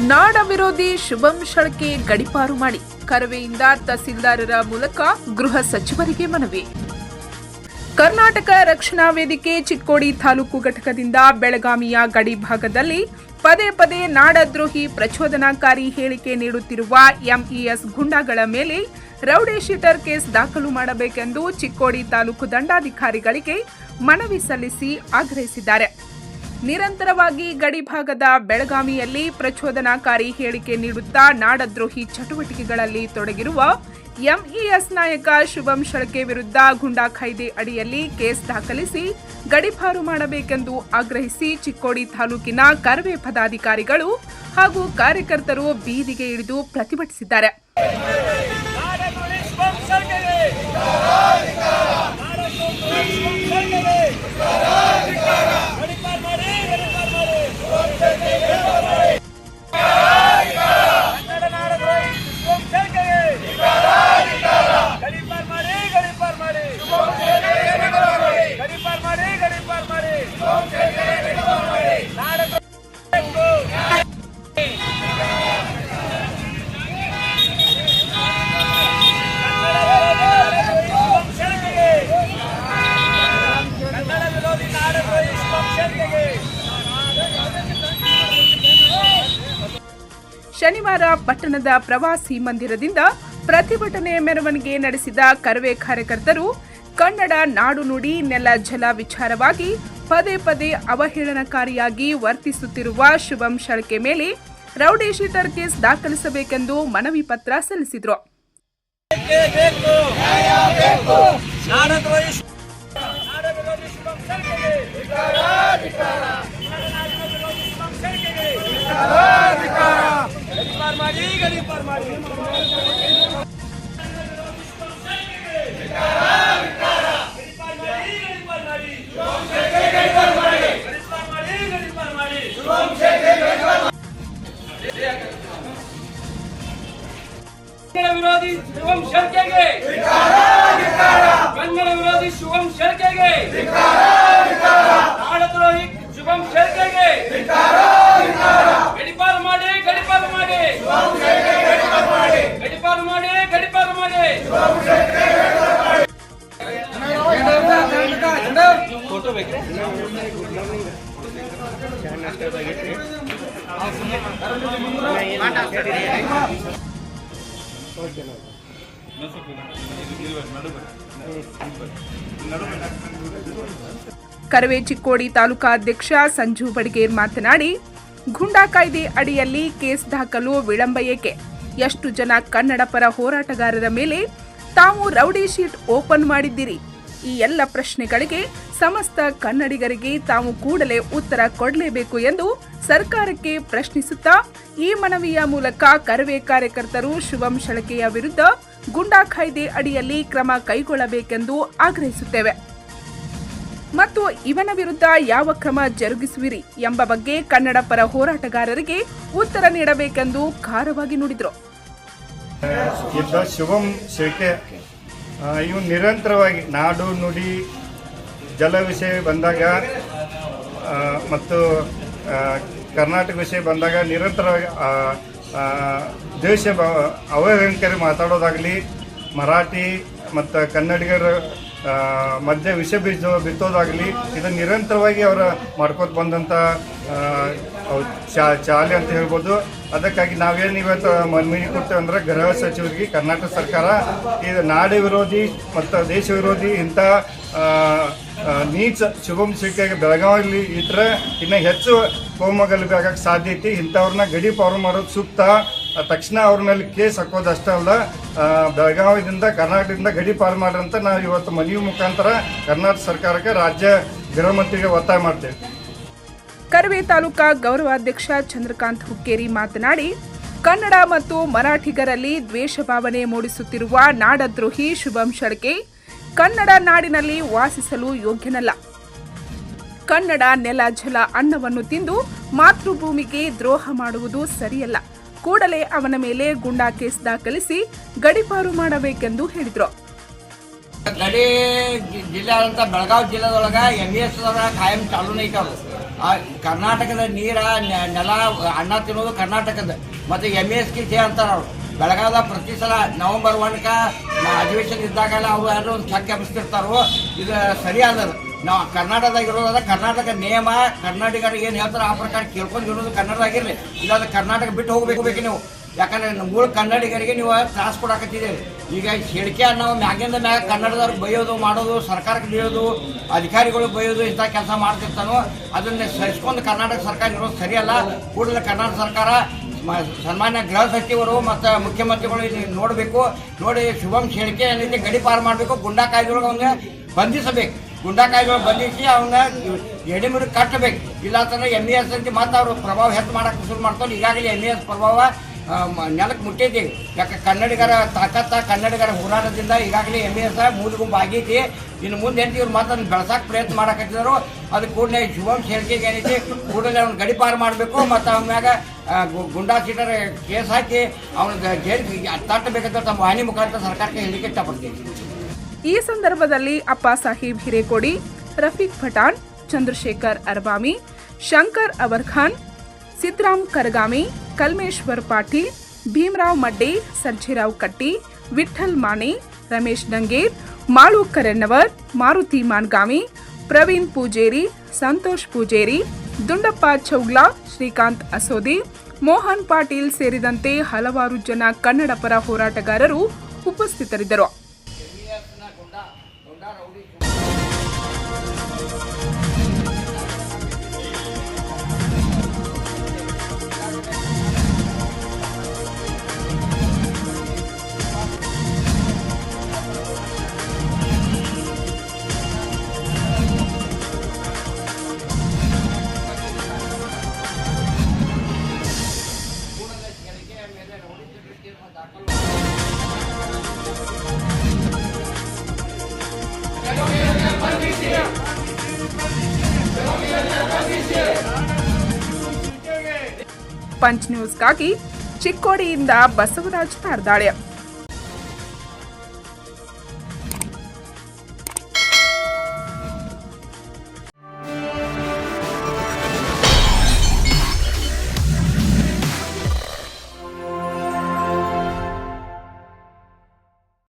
ನಾಡ ವಿರೋಧಿ ಶುಭಂ ಶೆಳ್ಕೆ ಗಡೀಪಾರು ಮಾಡಿ ಕರವೆಯಿಂದ ತಹಸೀಲ್ದಾರರ ಮೂಲಕ ಗೃಹ ಸಚಿವರಿಗೆ ಮನವಿ. ಕರ್ನಾಟಕ ರಕ್ಷಣಾ ವೇದಿಕೆ ಚಿಕ್ಕೋಡಿ ತಾಲೂಕು ಘಟಕದಿಂದ ಬೆಳಗಾವಿಯ ಗಡಿ ಭಾಗದಲ್ಲಿ ಪದೇ ಪದೇ ನಾಡದ್ರೋಹಿ ಪ್ರಚೋದನಾಕಾರಿ ಹೇಳಿಕೆ ನೀಡುತ್ತಿರುವ ಎಂಇಎಸ್ ಗುಂಡಾಗಳ ಮೇಲೆ ರೌಡಿ ಶೀಟರ್ ಕೇಸ್ ದಾಖಲು ಮಾಡಬೇಕೆಂದು ಚಿಕ್ಕೋಡಿ ತಾಲೂಕು ದಂಡಾಧಿಕಾರಿಗಳಿಗೆ ಮನವಿ ಸಲ್ಲಿಸಿ ಆಗ್ರಹಿಸಿದ್ದಾರೆ. ನಿರಂತರವಾಗಿ ಗಡಿ ಭಾಗದ ಬೆಳಗಾವಿಯಲ್ಲಿ ಪ್ರಚೋದನಾಕಾರಿ ಹೇಳಿಕೆ ನೀಡುತ್ತಾ ನಾಡದ್ರೋಹಿ ಚಟುವಟಿಕೆಗಳಲ್ಲಿ ತೊಡಗಿರುವ ಎಂಇಎಸ್ ನಾಯಕ ಶುಭಂ ಶೆಳ್ಕೆ ವಿರುದ್ಧ ಗುಂಡಾ ಕಾಯ್ದೆ ಅಡಿಯಲ್ಲಿ ಕೇಸ್ ದಾಖಲಿಸಿ ಗಡೀಪಾರು ಮಾಡಬೇಕೆಂದು ಆಗ್ರಹಿಸಿ ಚಿಕ್ಕೋಡಿ ತಾಲೂಕಿನ ಕರವೇ ಪದಾಧಿಕಾರಿಗಳು ಹಾಗೂ ಕಾರ್ಯಕರ್ತರು ಬೀದಿಗೆ ಇಳಿದು ಪ್ರತಿಭಟಿಸಿದ್ದಾರೆ. ಶನಿವಾರ ಪಟ್ಟಣದ ಪ್ರವಾಸಿ ಮಂದಿರದಿಂದ ಪ್ರತಿಭಟನೆ ಮೆರವಣಿಗೆ ನಡೆಸಿದ ಕರವೇ ಕಾರ್ಯಕರ್ತರು ಕನ್ನಡ ನಾಡು ನುಡಿ ನೆಲ ಜಲ ವಿಚಾರವಾಗಿ ಪದೇ ಪದೇ ಅವಹೇಳನಕಾರಿಯಾಗಿ ವರ್ತಿಸುತ್ತಿರುವ ಶುಭಂ ಶೆಳ್ಕೆ ಮೇಲೆ ರೌಡಿ ಶೀಟರ್ ಕೇಸ್ ದಾಖಲಿಸಬೇಕೆಂದು ಮನವಿ ಪತ್ರ ಸಲ್ಲಿಸಿದರು. ವಿರೋಧಿ ಶುಭಂ ಶೆಳ್ಕೆಗೆ ಕನ್ನಡ ವಿರೋಧಿ ಶುಭಂ ಶೆಳ್ಕೆಗೆ ನಾಡದ್ರೋಹಿ ಶುಭಂ ಶೆಳ್ಕೆಗೆ ಗಡೀಪಾರು ಮಾಡಿ ಗಡೀಪಾರು ಮಾಡಿ ಗಡೀಪಾರು ಮಾಡಿ ಗಡೀಪಾರು ಮಾಡಿ ಫೋಟೋ ಬೇಕು. ಕರವೇ ಚಿಕ್ಕೋಡಿ ತಾಲೂಕಾಧ್ಯಕ್ಷ ಸಂಜು ಬಡಿಗೇರ್ ಮಾತನಾಡಿ, ಗುಂಡಾ ಕಾಯ್ದೆ ಅಡಿಯಲ್ಲಿ ಕೇಸ್ ದಾಖಲು ವಿಳಂಬ ಏಕೆ? ಎಷ್ಟು ಜನ ಕನ್ನಡ ಪರ ಹೋರಾಟಗಾರರ ಮೇಲೆ ತಾವು ರೌಡಿ ಶೀಟ್ ಓಪನ್ ಮಾಡಿದ್ದೀರಿ? ಈ ಎಲ್ಲ ಪ್ರಶ್ನೆಗಳಿಗೆ ಸಮಸ್ತ ಕನ್ನಡಿಗರಿಗೆ ತಾವು ಕೂಡಲೇ ಉತ್ತರ ಕೊಡಲೇಬೇಕು ಎಂದು ಸರ್ಕಾರಕ್ಕೆ ಪ್ರಶ್ನಿಸುತ್ತಾ ಈ ಮನವಿಯ ಮೂಲಕ ಕರವೇ ಕಾರ್ಯಕರ್ತರು ಶುಭಂ ಶೆಳ್ಕೆಯ ವಿರುದ್ಧ ಗುಂಡಾ ಕಾಯ್ದೆ ಅಡಿಯಲ್ಲಿ ಕ್ರಮ ಕೈಗೊಳ್ಳಬೇಕೆಂದು ಆಗ್ರಹಿಸುತ್ತೇವೆ ಮತ್ತು ಇವನ ವಿರುದ್ಧ ಯಾವ ಕ್ರಮ ಜರುಗಿಸುವಿರಿ ಎಂಬ ಬಗ್ಗೆ ಕನ್ನಡ ಪರ ಹೋರಾಟಗಾರರಿಗೆ ಉತ್ತರ ನೀಡಬೇಕೆಂದು ಖಾರವಾಗಿ ನುಡಿದರು. ಶುಭಂ ಶೆಳ್ಕೆ ಇವು ನಿರಂತರವಾಗಿ ನಾಡು ನುಡಿ ಜಲ ವಿಷಯ ಬಂದಾಗ ಮತ್ತು ಕರ್ನಾಟಕ ವಿಷಯ ಬಂದಾಗ ನಿರಂತರವಾಗಿ ದೇಶ ಅವಹೇಳನಕಾರಿ ಮಾತಾಡೋದಾಗಲಿ, ಮರಾಠಿ ಮತ್ತು ಕನ್ನಡಿಗರ ಮಧ್ಯೆ ವಿಷ ಬಿತ್ತೋದಾಗಲಿ, ಇದನ್ನು ನಿರಂತರವಾಗಿ ಅವರ ಮಾಡ್ಕೋತ ಬಂದಂಥ ಚಾಲೆ ಅಂತ ಹೇಳ್ಬೋದು. ಅದಕ್ಕಾಗಿ ನಾವೇನು ಇವತ್ತು ಮನವಿ ಕೊಡ್ತೇವೆ ಅಂದರೆ ಗೃಹ ಸಚಿವರಿಗೆ ಕರ್ನಾಟಕ ಸರ್ಕಾರ ಇದು ನಾಡ ವಿರೋಧಿ ಮತ್ತು ದೇಶ ವಿರೋಧಿ ಇಂಥ ನೀಚ ಶುಭಂ ಶೆಳ್ಕೆಗೆ ಬೆಳಗಾವಿಯಲ್ಲಿ ಇಟ್ಟರೆ ಇನ್ನು ಹೆಚ್ಚು ಕೋಮಗಲಭೆ ಆಗೋಕ್ಕೆ ಸಾಧ್ಯತೆ. ಇಂಥವ್ರನ್ನ ಗಡೀಪಾರು ಮಾಡೋದು ಸೂಕ್ತ. ತಕ್ಷಣ ಅವ್ರ ಮೇಲೆ ಕೇಸ್ ಹಾಕೋದಷ್ಟೇ ಅಲ್ಲ, ಬೆಳಗಾವಿಯಿಂದ ಕರ್ನಾಟಕದಿಂದ ಗಡೀಪಾರು ಮಾಡ್ರಂತ ನಾವು ಇವತ್ತು ಮನವಿ ಮುಖಾಂತರ ಕರ್ನಾಟಕ ಸರ್ಕಾರಕ್ಕೆ ರಾಜ್ಯ ಗೃಹ ಮಂತ್ರಿಗೆ ಒತ್ತಾಯ ಮಾಡ್ತೇವೆ. ಕರವೇ ತಾಲೂಕಾ ಗೌರವಾಧ್ಯಕ್ಷ ಚಂದ್ರಕಾಂತ್ ಹುಕ್ಕೇರಿ ಮಾತನಾಡಿ, ಕನ್ನಡ ಮತ್ತು ಮರಾಠಿಗರಲ್ಲಿ ದ್ವೇಷ ಭಾವನೆ ಮೂಡಿಸುತ್ತಿರುವ ನಾಡದ್ರೋಹಿ ಶುಭಂ ಶೆಳ್ಕೆ ಕನ್ನಡ ನಾಡಿನಲ್ಲಿ ವಾಸಿಸಲು ಯೋಗ್ಯನಲ್ಲ. ಕನ್ನಡ ನೆಲ ಜಲ ಅನ್ನವನ್ನು ತಿಂದು ಮಾತೃಭೂಮಿಗೆ ದ್ರೋಹ ಮಾಡುವುದು ಸರಿಯಲ್ಲ. ಕೂಡಲೇ ಅವನ ಮೇಲೆ ಗುಂಡಾ ಕೇಸ್ ದಾಖಲಿಸಿ ಗಡೀಪಾರು ಮಾಡಬೇಕೆಂದು ಹೇಳಿದರು. ಗಡಿ ಜಿಲ್ಲೆ ಅಂತ ಬೆಳಗಾವಿ ಜಿಲ್ಲೆದೊಳಗ ಎಂಇಎಸ್ ಕಾಯಂ ಚಾಲೂ ಐತೆ. ಕರ್ನಾಟಕದ ನೀರ ನೆಲ ಅನ್ನ ತಿನ್ನೋದು ಕರ್ನಾಟಕದ ಮತ್ತು MSK ಅಂತಾರೆ ಅವರು. ಬೆಳಗಾವದ ಪ್ರತಿ ಸಲ ನವೆಂಬರ್ 1ಕ ಅಧಿವೇಶನ ಇದ್ದಾಗೆಲ್ಲ ಅವರು ಯಾರು ಒಂದು ಚೆಕ್ ಎಬ್ಬಿಸ್ತಿರ್ತಾರೋ ಇದು ಸರಿಯಾದ. ನಾವು ಕರ್ನಾಟಕದಾಗ ಇರೋದಾದ ಕರ್ನಾಟಕ ನಿಯಮ ಕನ್ನಡಿಗರಿಗೆ ಏನು ಹೇಳ್ತಾರೆ ಆ ಪ್ರಕಾರ ಕೇಳ್ಕೊಂಡು ಇರೋದು ಕನ್ನಡದಾಗಿರಲಿ. ಇಲ್ಲಾಂದ್ರೆ ಕರ್ನಾಟಕ ಬಿಟ್ಟು ಹೋಗ್ಬೇಕು ನೀವು. ಯಾಕಂದ್ರೆ ಮೂಲ ಕನ್ನಡಿಗರಿಗೆ ನೀವು ತ್ರಾಸ ಕೊಡಾಕತ್ತಿದ್ದೀರಿ. ಈಗ ಹೇಳಿಕೆ ನಾವು ಮ್ಯಾಗಿಂದ ಮ್ಯಾಗ ಕನ್ನಡದವ್ರಿಗೆ ಬೈಯೋದು ಮಾಡೋದು, ಸರ್ಕಾರಕ್ಕೆ ಬೈಯೋದು, ಅಧಿಕಾರಿಗಳು ಬೈಯೋದು ಇಂಥ ಕೆಲಸ ಮಾಡ್ತಿರ್ತಾನೋ ಅದನ್ನ ಸರಿಸ್ಕೊಂಡು ಕರ್ನಾಟಕ ಸರ್ಕಾರ ಇರೋದು ಸರಿಯಲ್ಲ. ಕೂಡಲೇ ಕರ್ನಾಟಕ ಸರ್ಕಾರ ಸನ್ಮಾನ್ಯ ಗೃಹ ಸಚಿವರು ಮತ್ತು ಮುಖ್ಯಮಂತ್ರಿಗಳು ನೋಡಬೇಕು. ನೋಡಿ ಶುಭಂ ಶೆಳ್ಕೆ ಏನೈತಿ ಗಡಿಪಾರು ಮಾಡಬೇಕು. ಗುಂಡಾ ಕಾಯ್ದೆಯೊಳಗೆ ಅವನ್ನ ಬಂಧಿಸಬೇಕು. ಗುಂಡಾ ಕಾಯ್ದೆಯೊಳಗೆ ಬಂಧಿಸಿ ಅವನ್ನ ಎಡೆಮಿರು ಕಟ್ಟಬೇಕು. ಇಲ್ಲ ಅಂತಂದ್ರೆ MES ಅಂತ ಮತ್ತೆ ಅವರು ಪ್ರಭಾವ ಹೆಚ್ಚು ಮಾಡಕ್ಕೆ ಶುರು ಮಾಡ್ಕೊಂಡು ಈಗಾಗಲೇ MES ಪ್ರಭಾವ ನೆಲಕ್ಕೆ ಮುಟ್ಟಿದ್ದೀವಿ. ಯಾಕೆ ಕನ್ನಡಿಗರ ತಾಕತ್ತ ಕನ್ನಡಿಗರ ಹೋರಾಟದಿಂದ ಈಗಾಗಲೇ MES ಮೂಲಿಗುಂಬು ಆಗೈತಿ. ಇನ್ನು ಮುಂದೆ ಏನು ಇವ್ರು ಮಾತನ್ನು ಬೆಳೆಸಕ್ಕೆ ಪ್ರಯತ್ನ ಮಾಡಕತ್ತಿದ್ರು. ಅದು ಕೂಡಲೇ ಶುಭಂ ಶೆಳ್ಕೆಗೆ ಏನೈತಿ ಕೂಡಲೇ ಅವ್ನು ಗಡಿಪಾರು ಮಾಡಬೇಕು ಮತ್ತು ಅವನ ಮ್ಯಾಗ ಗುಂಡಾ ಸೀಟರ್ ಕೇಸ್ ಹಾಕಿ ಅವನ ಜೈಲಿಗೆ ತಟ್ಟಬೇಕಂತ ತಮ್ಮ ವಾಹಿನಿ ಮುಖಾಂತರ ಸರ್ಕಾರಕ್ಕೆ ಹೇಳಿಕೆ ಇಷ್ಟಪಡ್ತೀವಿ. ಈ ಸಂದರ್ಭದಲ್ಲಿ ಅಪ್ಪ ಸಾಹೇಬ್ ಹಿರೇಕೋಡಿ, ರಫೀಕ್ ಪಠಾಣ್, ಚಂದ್ರಶೇಖರ್ ಅರ್ಬಾಮಿ, ಶಂಕರ್ ಅವರ್ಖಾನ್, ಸಿದ್ರಾಮ್ ಕರಗಾಮಿ, ಕಲ್ಮೇಶ್ವರ್ ಪಾಟೀಲ್, ಭೀಮರಾವ್ ಮಡ್ಡೆ, ಸರ್ಜೇರಾವ್ ಕಟ್ಟಿ, ವಿಠ್ಠಲ್ ಮಾನೆ, ರಮೇಶ್ ಡಂಗೇರ್, ಮಾಳು ಕರೆನ್ನವರ್, ಮಾರುತಿ ಮಾನ್ಗಾಮಿ, ಪ್ರವೀಣ್ ಪೂಜೇರಿ, ಸಂತೋಷ್ ಪೂಜೇರಿ, ದುಂಡಪ್ಪ ಚೌಗ್ಲಾ, ಶ್ರೀಕಾಂತ್ ಅಸೋದಿ, ಮೋಹನ್ ಪಾಟೀಲ್ ಸೇರಿದಂತೆ ಹಲವಾರು ಜನ ಕನ್ನಡ ಪರ ಹೋರಾಟಗಾರರು ಉಪಸ್ಥಿತರಿದ್ದರು. ಪಂಚ್ ನ್ಯೂಸ್ಗಾಗಿ ಚಿಕ್ಕೋಡಿಯಿಂದ ಬಸವರಾಜ್ ತಾರ್ದಾಳೆ.